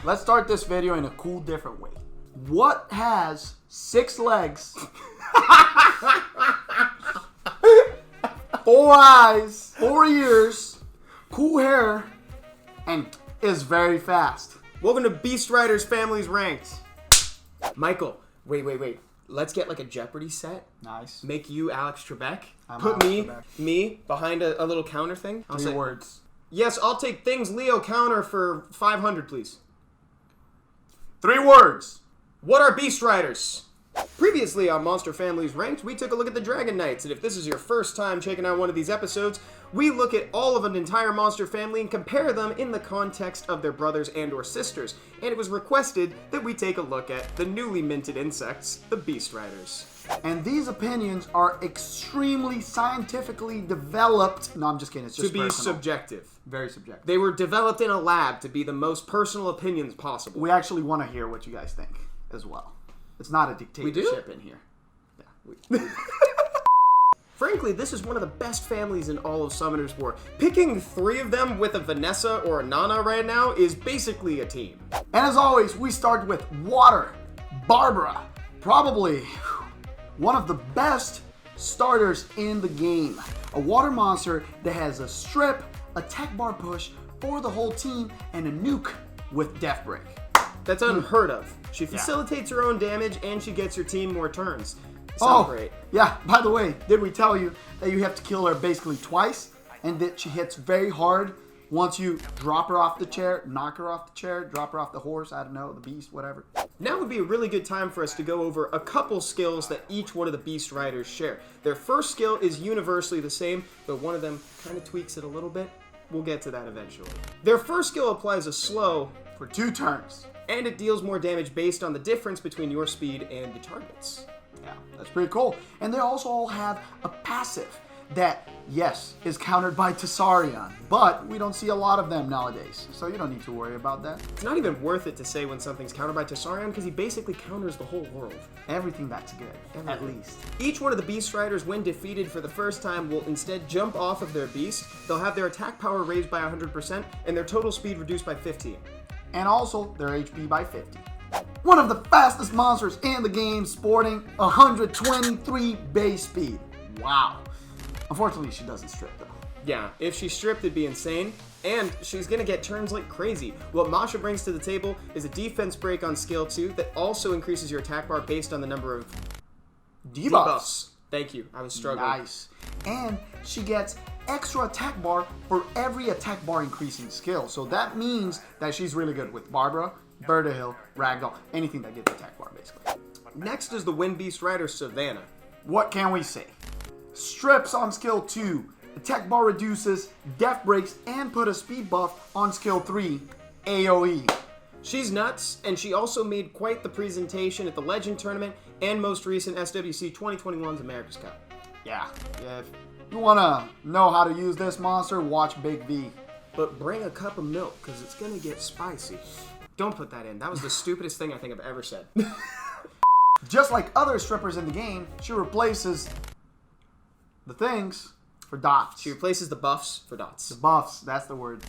Let's start this video in a cool, different way. What has 6 legs, 4 eyes, 4 ears, cool hair, and is very fast? Welcome to Beast Riders Families Ranked. Michael, wait. Let's get like a Jeopardy set. Nice. Make you Alex Trebek. I'm Put Alex Trebek. me behind a little counter thing. I'll 3 say, words. yes, I'll take things Leo counter for 500, please. 3 words. What are Beast Riders? Previously on Monster Families Ranked, we took a look at the Dragon Knights, and if this is your first time checking out one of these episodes, we look at all of an entire monster family and compare them in the context of their brothers and or sisters, and it was requested that we take a look at the newly minted insects, the Beast Riders. And these opinions are extremely scientifically developed. No, I'm just kidding. It's just To be personal. subjective. Very subjective. They were developed in a lab to be the most personal opinions possible. We actually want to hear what you guys think as well. It's not a dictatorship in here. Yeah. Frankly, this is one of the best families in all of Summoner's War. Picking 3 of them with a Vanessa or a Nana right now is basically a team. And as always, we start with Water. Barbara. Probably one of the best starters in the game. A water monster that has a strip, a tech bar push for the whole team, and a nuke with Death Break. That's unheard of. She facilitates her own damage and she gets your team more turns. Oh, Celebrate. yeah. By the way, did we tell you that you have to kill her basically twice, and that she hits very hard once you drop her off the chair, knock her off the chair, drop her off the horse, I don't know, the beast, whatever. Now would be a really good time for us to go over a couple skills that each one of the Beast Riders share. Their first skill is universally the same, but one of them kind of tweaks it a little bit. We'll get to that eventually. Their first skill applies a slow For 2 turns. and it deals more damage based on the difference between your speed and the target's. Yeah, that's pretty cool. And they also all have a passive that, yes, is countered by Tessarion, but we don't see a lot of them nowadays, so you don't need to worry about that. It's not even worth it to say when something's countered by Tessarion because he basically counters the whole world. Everything that's good, at least. Each one of the Beast Riders, when defeated for the first time, will instead jump off of their beast. They'll have their attack power raised by 100% and their total speed reduced by 15. And also their HP by 50. One of the fastest monsters in the game, sporting 123 base speed. Wow. Unfortunately, she doesn't strip though. Yeah, if she stripped, it'd be insane. And she's gonna get turns like crazy. What Masha brings to the table is a defense break on skill 2 that also increases your attack bar based on the number of Debuffs. Thank you, I was struggling. Nice. And she gets extra attack bar for every attack bar increasing skill. So that means that she's really good with Barbara, Bertahill, Ragdoll, anything that gets attack bar basically. Next is the Wind Beast Rider, Savannah. What can we say? Strips on skill 2, attack bar reduces, death breaks, and put a speed buff on skill 3, AoE. She's nuts, and she also made quite the presentation at the Legend Tournament and most recent SWC 2021's America's Cup. Yeah, if you want to know how to use this monster, watch Big V. But bring a cup of milk, because it's going to get spicy. Don't put that in. That was the stupidest thing I think I've ever said. Just like other strippers in the game, she replaces the things for dots. She replaces the buffs for dots. The buffs, that's the word.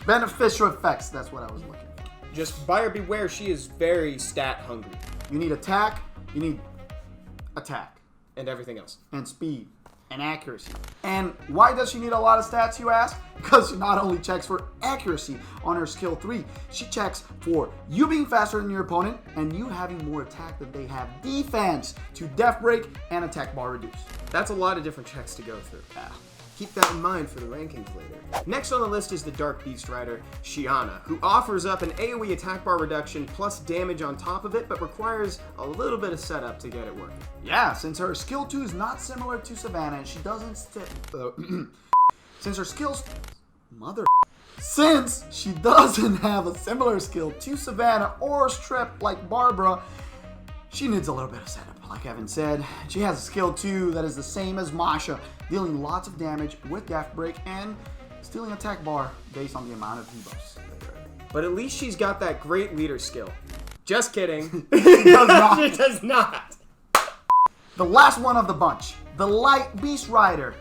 Beneficial effects, that's what I was looking for. Just buyer beware, she is very stat hungry. You need attack, you need attack, And everything else. and speed, and accuracy. And why does she need a lot of stats, you ask? Because she not only checks for accuracy on her skill 3, she checks for you being faster than your opponent and you having more attack than they have defense to death break and attack bar reduce. That's a lot of different checks to go through. Keep that in mind for the rankings later. Next on the list is the Dark Beast Rider, Shiana, who offers up an AoE attack bar reduction plus damage on top of it, but requires a little bit of setup to get it working. Yeah, since her skill 2 is not similar to Savannah, and she doesn't since her skills... Since she doesn't have a similar skill to Savannah or Strip like Barbara, she needs a little bit of setup. Like Evan said, she has a skill 2 that is the same as Masha, dealing lots of damage with Death Break and stealing attack bar based on the amount of debuffs. But at least she's got that great leader skill. Just kidding. She does not. She does not. The last one of the bunch, the Light Beast Rider,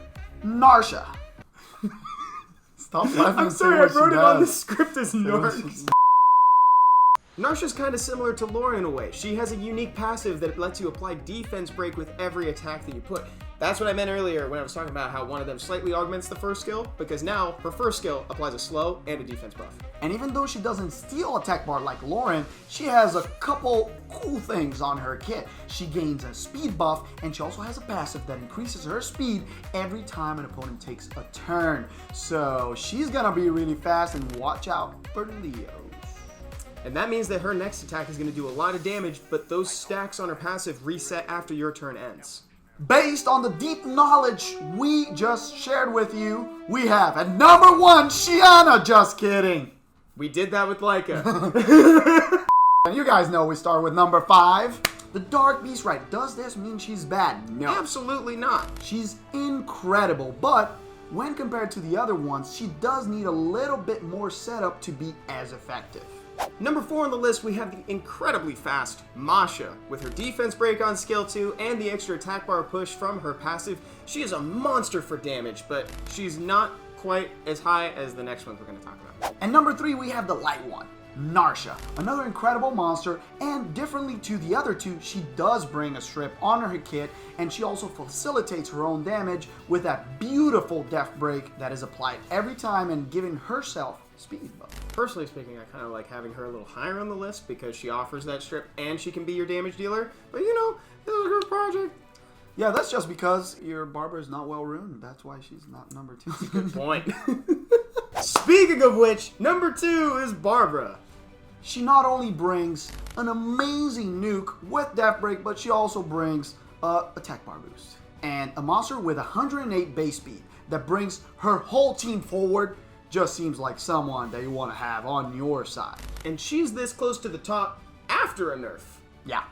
Narsha. Stop laughing. I'm sorry, I wrote it on the script as Narc. Narsha's kind of similar to Laura in a way. She has a unique passive that lets you apply defense break with every attack that you put. That's what I meant earlier when I was talking about how one of them slightly augments the first skill, because now her first skill applies a slow and a defense buff. And even though she doesn't steal attack bar like Lauren, she has a couple cool things on her kit. She gains a speed buff, and she also has a passive that increases her speed every time an opponent takes a turn. So she's gonna be really fast, and watch out for Leos. And that means that her next attack is going to do a lot of damage, but those stacks on her passive reset after your turn ends. Based on the deep knowledge we just shared with you, we have at number 1, Shiana. Just kidding. We did that with Laika. And you guys know we start with number 5. The Dark Beast, right? Does this mean she's bad? No. Absolutely not. She's incredible, but when compared to the other ones, she does need a little bit more setup to be as effective. Number 4 on the list, we have the incredibly fast Masha. With her defense break on skill 2 and the extra attack bar push from her passive, she is a monster for damage, but she's not quite as high as the next ones we're going to talk about. And number 3, we have the light one, Narsha. Another incredible monster, and differently to the other two, she does bring a strip on her kit, and she also facilitates her own damage with that beautiful death break that is applied every time and giving herself speed buff. Personally speaking, I kind of like having her a little higher on the list because she offers that strip and she can be your damage dealer. But you know, this is her project. Yeah, that's just because your Barbara is not well ruined. That's why she's not number 2. Good point. Speaking of which, number 2 is Barbara. She not only brings an amazing nuke with death break, but she also brings a attack bar boost. And a monster with 108 base speed that brings her whole team forward just seems like someone that you want to have on your side. And she's this close to the top after a nerf. Yeah,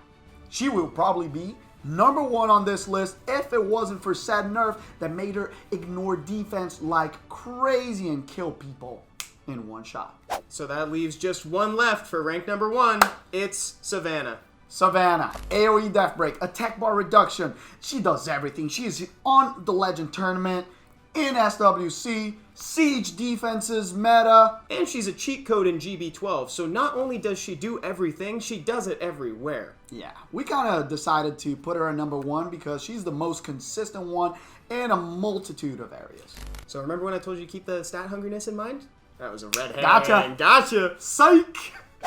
she will probably be number 1 on this list if it wasn't for said nerf that made her ignore defense like crazy and kill people in one shot. So that leaves just one left for rank number 1. It's Savannah. Savannah, AoE death break, attack bar reduction. She does everything. She is on the Legend Tournament, in SWC, Siege defenses, meta. And she's a cheat code in GB12, so not only does she do everything, she does it everywhere. Yeah, we kind of decided to put her at number 1 because she's the most consistent one in a multitude of areas. So remember when I told you to keep the stat hungriness in mind? That was a red herring. Gotcha. Psych!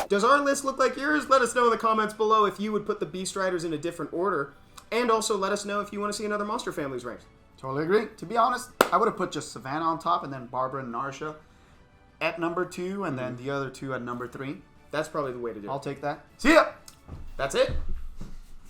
Does our list look like yours? Let us know in the comments below if you would put the Beast Riders in a different order. And also let us know if you want to see another Monster Families ranked. Totally agree. To be honest, I would have put just Savannah on top and then Barbara and Narsha at number 2 and then the other two at number 3. That's probably the way to do it. I'll take that. See ya! That's it.